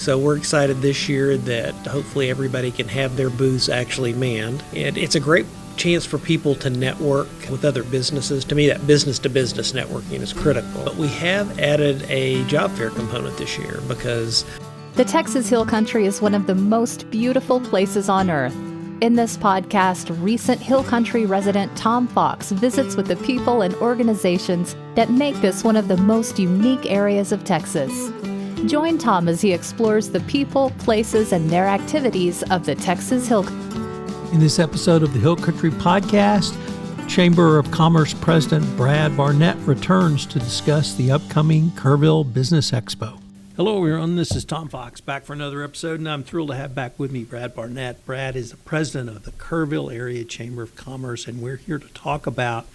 So we're excited this year that hopefully everybody can have their booths actually manned. And it's a great chance for people to network with other businesses. To me, that business-to-business networking is critical. But we have added a job fair component this year because the Texas Hill Country is one of the most beautiful places on earth. In this podcast, recent Hill Country resident Tom Fox visits with the people and organizations that make this one of the most unique areas of Texas. Join Tom as he explores the people, places, and their activities of the Texas Hill Country. In this episode of the Hill Country Podcast, Chamber of Commerce President Brad Barnett returns to discuss the upcoming Kerrville Business Expo. Hello everyone, this is Tom Fox back for another episode, and I'm thrilled to have back with me Brad Barnett. Brad is the president of the Kerrville Area Chamber of Commerce, and we're here to talk about,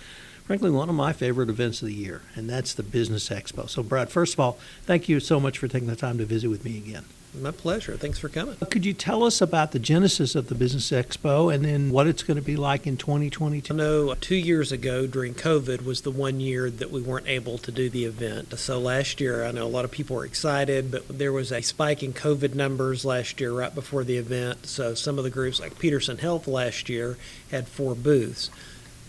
frankly, one of my favorite events of the year, and that's the Business Expo. So Brad, first of all, thank you so much for taking the time to visit with me again. My pleasure. Thanks for coming. Could you tell us about the genesis of the Business Expo and then what it's going to be like in 2022? I know 2 years ago during COVID was the 1 year that we weren't able to do the event. So last year, I know a lot of people were excited, but there was a spike in COVID numbers last year right before the event. So some of the groups like Peterson Health last year had 4 booths.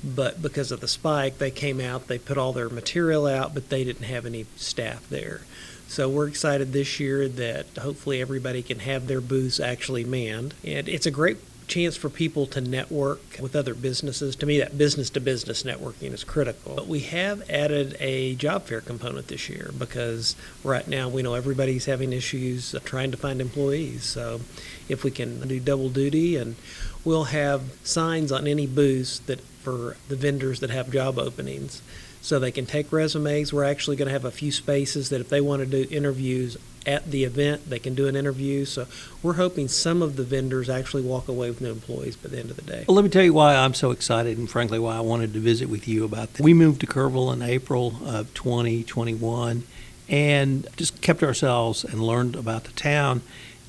But because of the spike, they came out, they put all their material out, but they didn't have any staff there. So we're excited this year that hopefully everybody can have their booths actually manned. And it's a great chance for people to network with other businesses. To me, that business-to-business networking is critical. But we have added a job fair component this year because right now we know everybody's having issues trying to find employees. So if we can do double duty, and we'll have signs on any booths that for the vendors that have job openings, so they can take resumes. We're actually going to have a few spaces that if they want to do interviews at the event, they can do an interview. So we're hoping some of the vendors actually walk away with new employees by the end of the day. Well, let me tell you why I'm so excited and frankly why I wanted to visit with you about this. We moved to Kerrville in April of 2021 and just kept ourselves and learned about the town.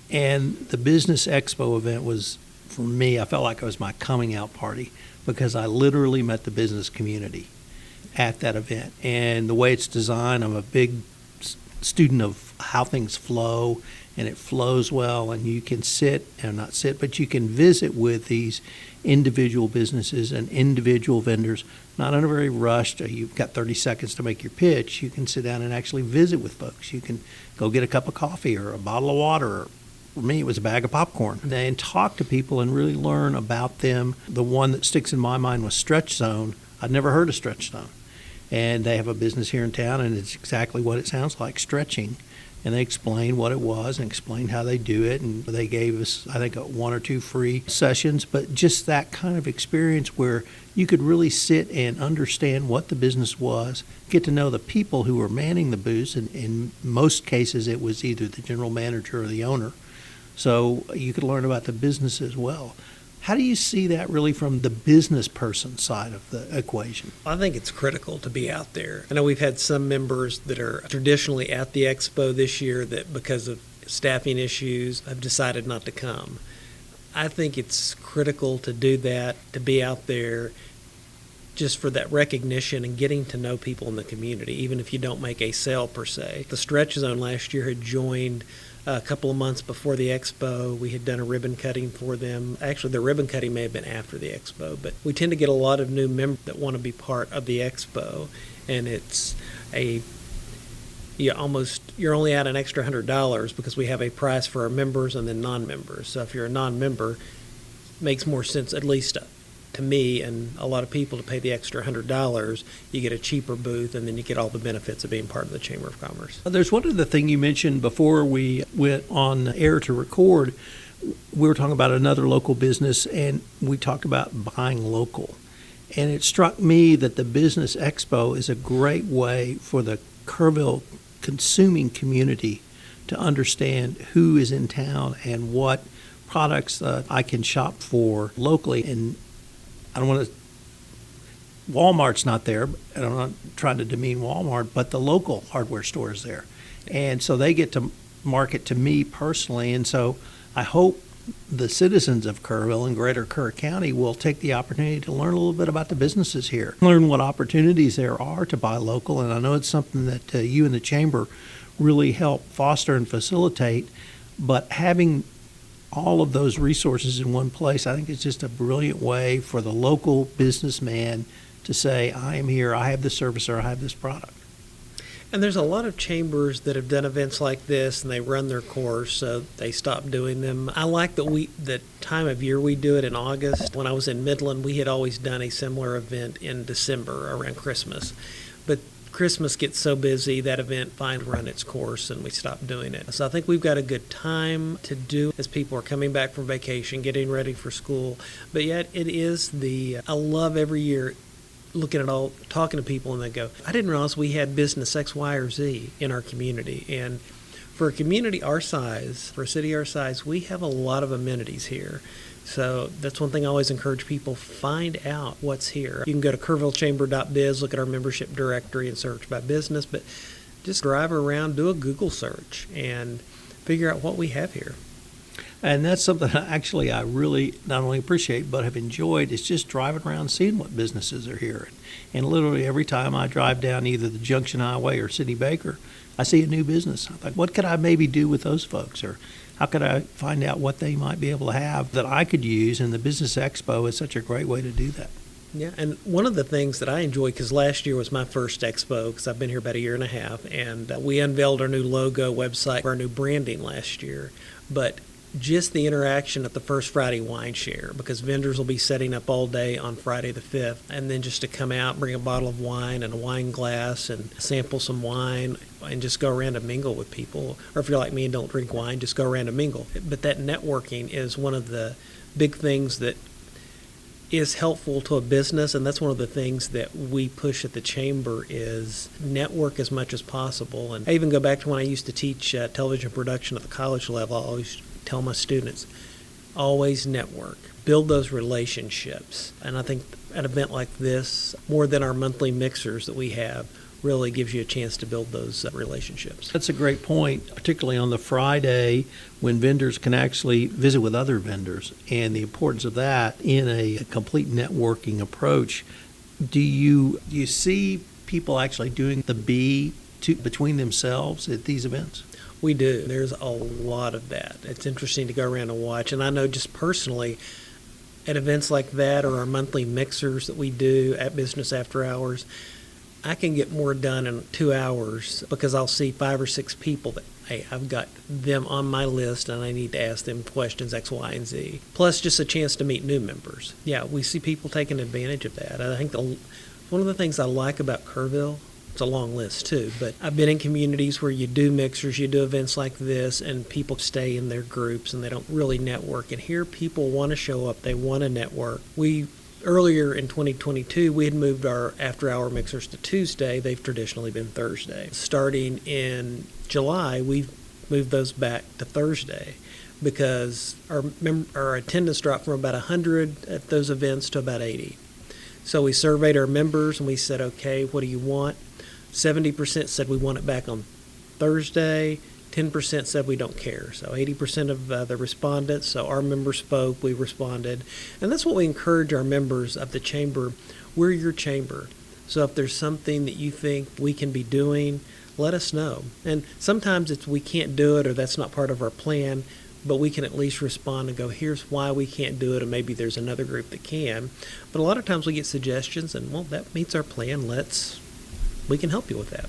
And the Business Expo event was, for me, I felt like it was my coming out party because I literally met the business community at that event. And the way it's designed, I'm a big student of how things flow, and it flows well, and you can but you can visit with these individual businesses and individual vendors, not in a very rushed, you've got 30 seconds to make your pitch. You can sit down and actually visit with folks. You can go get a cup of coffee or a bottle of water, or for me, it was a bag of popcorn, and talk to people and really learn about them. The one that sticks in my mind was Stretch Zone. I'd never heard of Stretch Zone. And they have a business here in town, and it's exactly what it sounds like, stretching. And they explained what it was and explained how they do it. And they gave us, I think, 1 or 2 free sessions. But just that kind of experience where you could really sit and understand what the business was, get to know the people who were manning the booths. And in most cases, it was either the general manager or the owner. So you could learn about the business as well. How do you see that really from the business person side of the equation? I think it's critical to be out there. I know we've had some members that are traditionally at the expo this year that because of staffing issues have decided not to come. I think it's critical to do that, to be out there just for that recognition and getting to know people in the community, even if you don't make a sale per se. The Stretch Zone last year had joined a couple of months before the expo. We had done a ribbon cutting for them. Actually, the ribbon cutting may have been after the expo, but we tend to get a lot of new members that want to be part of the expo, and it's you're only out an extra $100 because we have a price for our members and then non-members. So if you're a non-member, it makes more sense, at least to me and a lot of people, to pay the extra $100. You get a cheaper booth, and then you get all the benefits of being part of the Chamber of Commerce. There's one other thing you mentioned before we went on air to record. We were talking about another local business, and we talked about buying local. And it struck me that the Business Expo is a great way for the Kerrville consuming community to understand who is in town and what products I can shop for locally. And I don't want to, Walmart's not there, and I'm not trying to demean Walmart, but the local hardware store is there. And so they get to market to me personally. And so I hope the citizens of Kerrville and Greater Kerr County will take the opportunity to learn a little bit about the businesses here, learn what opportunities there are to buy local. And I know it's something that you and the Chamber really help foster and facilitate. But having all of those resources in one place, I think it's just a brilliant way for the local businessman to say, I am here, I have this service, or I have this product. And there's a lot of chambers that have done events like this, and they run their course, so they stop doing them. I like the time of year we do it in August. When I was in Midland, we had always done a similar event in December around Christmas. But Christmas gets so busy, that event finally run its course, and we stopped doing it. So I think we've got a good time to do as people are coming back from vacation, getting ready for school. But yet it is I love every year looking at talking to people, and they go, I didn't realize we had business X, Y, or Z in our community. And for a community our size, for a city our size, we have a lot of amenities here. So that's one thing I always encourage people, find out what's here. You can go to kerrvillechamber.biz, look at our membership directory and search by business, but just drive around, do a Google search, and figure out what we have here. And that's something I really not only appreciate but have enjoyed, is just driving around seeing what businesses are here. And literally every time I drive down either the Junction Highway or City Baker, I see a new business. I think, what could I maybe do with those folks? Or how could I find out what they might be able to have that I could use? And the Business Expo is such a great way to do that. Yeah, and one of the things that I enjoy, because last year was my first expo, because I've been here about a year and a half, and we unveiled our new logo, website, our new branding last year. But just the interaction at the first Friday wine share, because vendors will be setting up all day on Friday the 5th, and then just to come out, bring a bottle of wine and a wine glass and sample some wine and just go around and mingle with people. Or if you're like me and don't drink wine, just go around and mingle. But that networking is one of the big things that is helpful to a business, and that's one of the things that we push at the chamber, is network as much as possible. And I even go back to when I used to teach television production at the college level. I always tell my students, always network, build those relationships. And I think an event like this, more than our monthly mixers that we have, really gives you a chance to build those relationships. That's a great point, particularly on the Friday when vendors can actually visit with other vendors, and the importance of that in a complete networking approach. Do you see people actually doing the between themselves at these events? We do. There's a lot of that. It's interesting to go around and watch. And I know just personally, at events like that or our monthly mixers that we do at Business After Hours, I can get more done in 2 hours because I'll see 5 or 6 people that, hey, I've got them on my list and I need to ask them questions X, Y, and Z. Plus just a chance to meet new members. Yeah, we see people taking advantage of that. I think one of the things I like about Kerrville, it's a long list too, but I've been in communities where you do mixers, you do events like this, and people stay in their groups and they don't really network. And here people want to show up, they want to network. Earlier in 2022, we had moved our after-hour mixers to Tuesday. They've traditionally been Thursday. Starting in July, we've moved those back to Thursday because our attendance dropped from about 100 at those events to about 80. So we surveyed our members and we said, okay, what do you want? 70% said we want it back on Thursday. 10% said we don't care. So 80% of the respondents, so our members spoke, we responded. And that's what we encourage our members of the chamber. We're your chamber. So if there's something that you think we can be doing, let us know. And sometimes it's we can't do it or that's not part of our plan, but we can at least respond and go, here's why we can't do it, and maybe there's another group that can. But a lot of times we get suggestions and, well, that meets our plan. We can help you with that.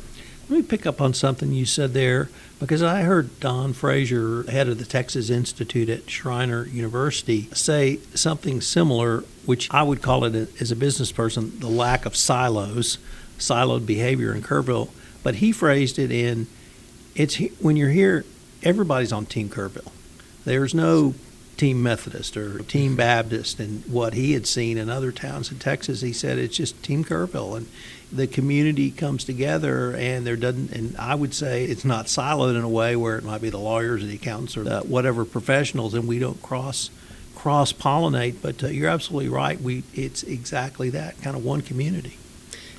Let me pick up on something you said there, because I heard Don Frazier, head of the Texas Institute at Schreiner University, say something similar, which I would call it, as a business person, the lack of siloed behavior in Kerrville. But he phrased it in, when you're here, everybody's on Team Kerrville. There's no Team Methodist or Team Baptist. And what he had seen in other towns in Texas, he said it's just Team Kerrville. And the community comes together, and I would say it's not siloed in a way where it might be the lawyers or the accountants or whatever professionals, and we don't cross-pollinate. But you're absolutely right. It's exactly that, kind of one community.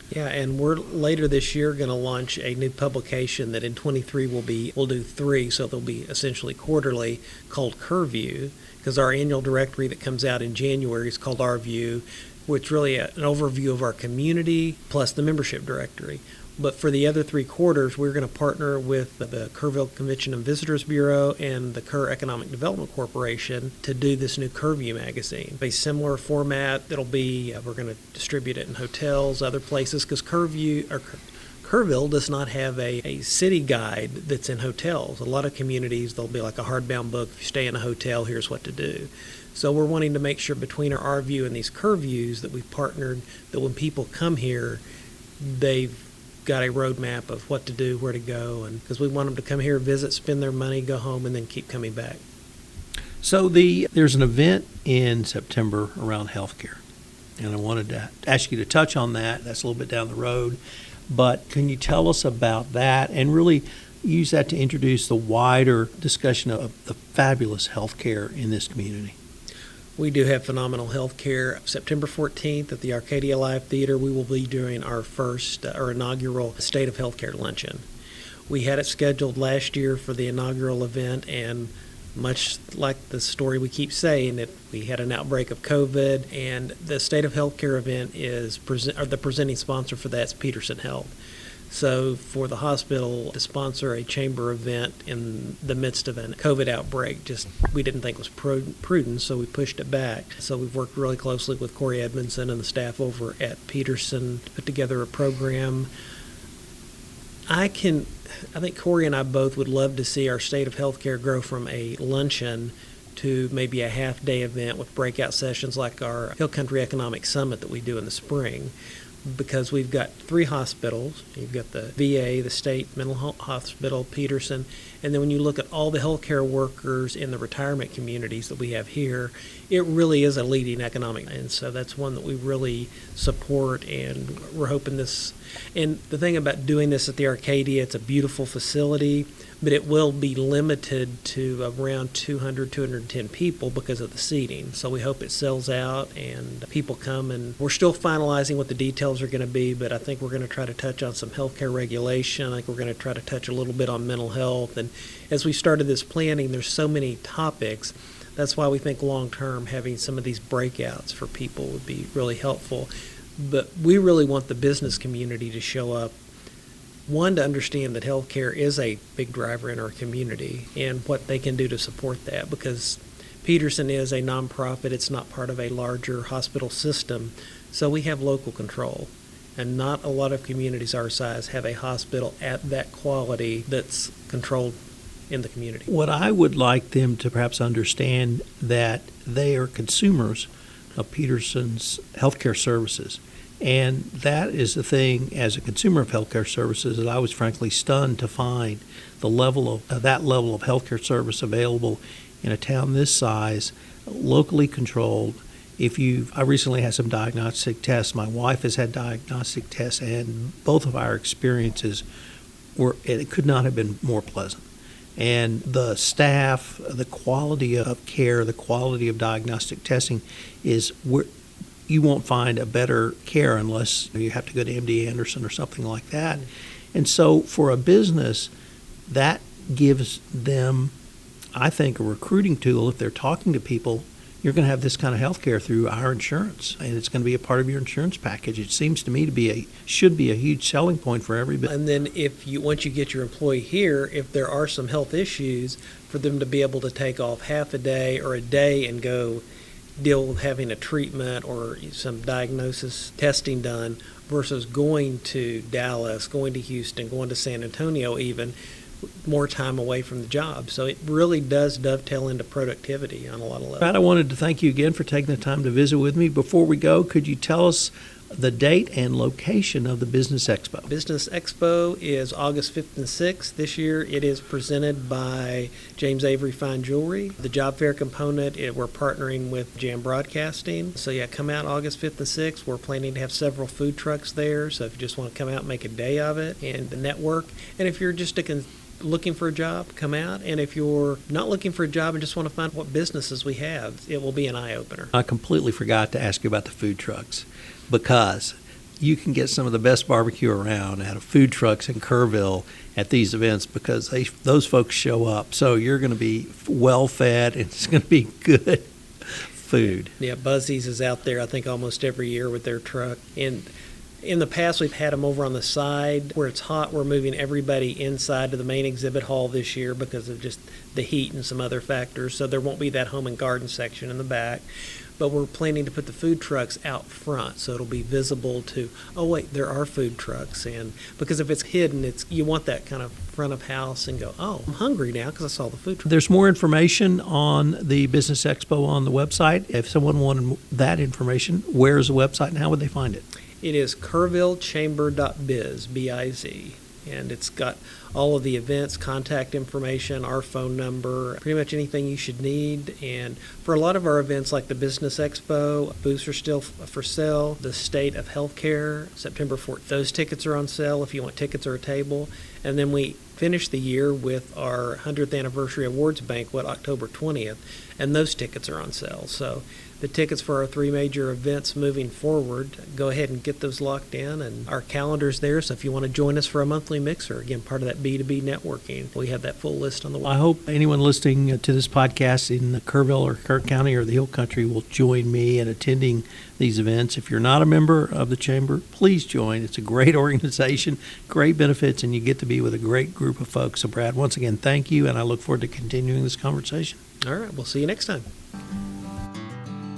Yeah, and we're later this year going to launch a new publication that in 23 we'll do 3, so they'll be essentially quarterly, called Kerrview, because our annual directory that comes out in January is called Our View, which really an overview of our community plus the membership directory. But for the other 3 quarters, we're going to partner with the Kerrville Convention and Visitors Bureau and the Kerr Economic Development Corporation to do this new Kerrview magazine. A similar format that'll be, we're going to distribute it in hotels, other places, because Kerrville does not have a city guide that's in hotels. A lot of communities, there'll be like a hardbound book. If you stay in a hotel, here's what to do. So we're wanting to make sure between our view and these Kerrviews that we've partnered, that when people come here, they've got a roadmap of what to do, where to go, and because we want them to come here, visit, spend their money, go home, and then keep coming back. So there's an event in September around healthcare, and I wanted to ask you to touch on that. That's a little bit down the road, but can you tell us about that and really use that to introduce the wider discussion of the fabulous healthcare in this community? We do have phenomenal health care. September 14th at the Arcadia Live Theater, we will be doing our first, our inaugural State of Healthcare Luncheon. We had it scheduled last year for the inaugural event, and much like the story we keep saying, that we had an outbreak of COVID, and the State of Healthcare event is the presenting sponsor for that's Peterson Health. So for the hospital to sponsor a chamber event in the midst of a COVID outbreak, just we didn't think was prudent, so we pushed it back. So we've worked really closely with Corey Edmondson and the staff over at Peterson to put together a program. I think Corey and I both would love to see our State of Healthcare grow from a luncheon to maybe a half-day event with breakout sessions like our Hill Country Economic Summit that we do in the spring. Because we've got 3 hospitals. You've got the VA, the State Mental Hospital, Peterson, and then when you look at all the healthcare workers in the retirement communities that we have here, it really is a leading economic, and so that's one that we really support, and we're hoping this. And the thing about doing this at the Arcadia, it's a beautiful facility, but it will be limited to around 200, 210 people because of the seating. So we hope it sells out and people come, and we're still finalizing what the details are going to be, but I think we're going to try to touch on some healthcare regulation. I think we're going to try to touch a little bit on mental health. And as we started this planning, there's so many topics. That's why we think long-term having some of these breakouts for people would be really helpful. But we really want the business community to show up. One, to understand that healthcare is a big driver in our community and what they can do to support that, because Peterson is a nonprofit. It's not part of a larger hospital system, so we have local control. And not a lot of communities our size have a hospital at that quality that's controlled in the community. What I would like them to perhaps understand that they are consumers of Peterson's healthcare services. And that is the thing, as a consumer of healthcare services, that I was frankly stunned to find the level of that level of healthcare service available in a town this size, locally controlled. I recently had some diagnostic tests. My wife has had diagnostic tests, and both of our experiences it could not have been more pleasant. And the staff, the quality of care, the quality of diagnostic testing is you won't find a better care unless you have to go to MD Anderson or something like that. And so for a business, that gives them, I think, a recruiting tool. If they're talking to people, you're going to have this kind of health care through our insurance, and it's going to be a part of your insurance package. It seems to me to should be a huge selling point for everybody. And then once you get your employee here, if there are some health issues, for them to be able to take off half a day or a day and go deal with having a treatment or some diagnosis testing done versus going to Dallas, going to Houston, going to San Antonio even, more time away from the job. So it really does dovetail into productivity on a lot of levels. Pat, I wanted to thank you again for taking the time to visit with me. Before we go, could you tell us the date and location of the Business Expo? Business Expo is August 5th and 6th. This year it is presented by James Avery Fine Jewelry. The job fair component, we're partnering with Jam Broadcasting. So yeah, come out August 5th and 6th. We're planning to have several food trucks there. So if you just want to come out and make a day of it and the network. And if you're just looking for a job, come out. And if you're not looking for a job and just want to find what businesses we have, it will be an eye-opener. I completely forgot to ask you about the food trucks, because you can get some of the best barbecue around out of food trucks in Kerrville at these events, because those folks show up. So you're going to be well fed, and it's going to be good food. Yeah, Buzzy's is out there, I think, almost every year with their truck. And In the past, we've had them over on the side. Where it's hot, we're moving everybody inside to the main exhibit hall this year because of just the heat and some other factors. So there won't be that home and garden section in the back. But we're planning to put the food trucks out front, so it'll be visible to, oh wait, there are food trucks. And because if it's hidden, you want that kind of front of house and go, oh, I'm hungry now because I saw the food truck. There's more information on the Business Expo on the website. If someone wanted that information, where's the website and how would they find it? It is kerrvillechamber.biz, B-I-Z. And it's got all of the events, contact information, our phone number, pretty much anything you should need. And for a lot of our events like the Business Expo, booths are still for sale. The State of Healthcare, September 4th, those tickets are on sale if you want tickets or a table. And then we finish the year with our 100th Anniversary Awards Banquet, October 20th, and those tickets are on sale. So the tickets for our 3 major events moving forward, go ahead and get those locked in, and our calendar's there, so if you want to join us for a monthly mixer, again, part of that B2B networking, we have that full list on the website. I hope anyone listening to this podcast in the Kerrville or Kirk County or the Hill Country will join me in attending these events. If you're not a member of the Chamber, please join. It's a great organization, great benefits, and you get to be with a great group of folks. So, Brad, once again, thank you, and I look forward to continuing this conversation. All right, we'll see you next time.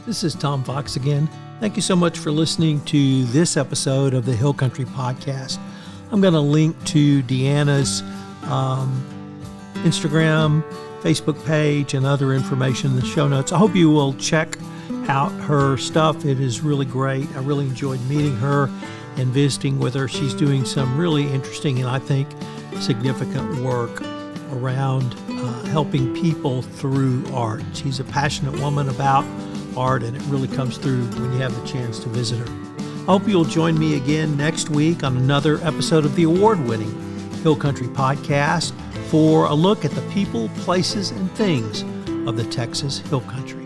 This is Tom Fox again. Thank you so much for listening to this episode of the Hill Country Podcast. I'm going to link to Deanna's Instagram, Facebook page, and other information in the show notes. I hope you will check out her stuff. It is really great. I really enjoyed meeting her and visiting with her. She's doing some really interesting and I think significant work around helping people through art. She's a passionate woman about art, and it really comes through when you have the chance to visit her. I hope you'll join me again next week on another episode of the award-winning Hill Country Podcast for a look at the people, places, and things of the Texas Hill Country.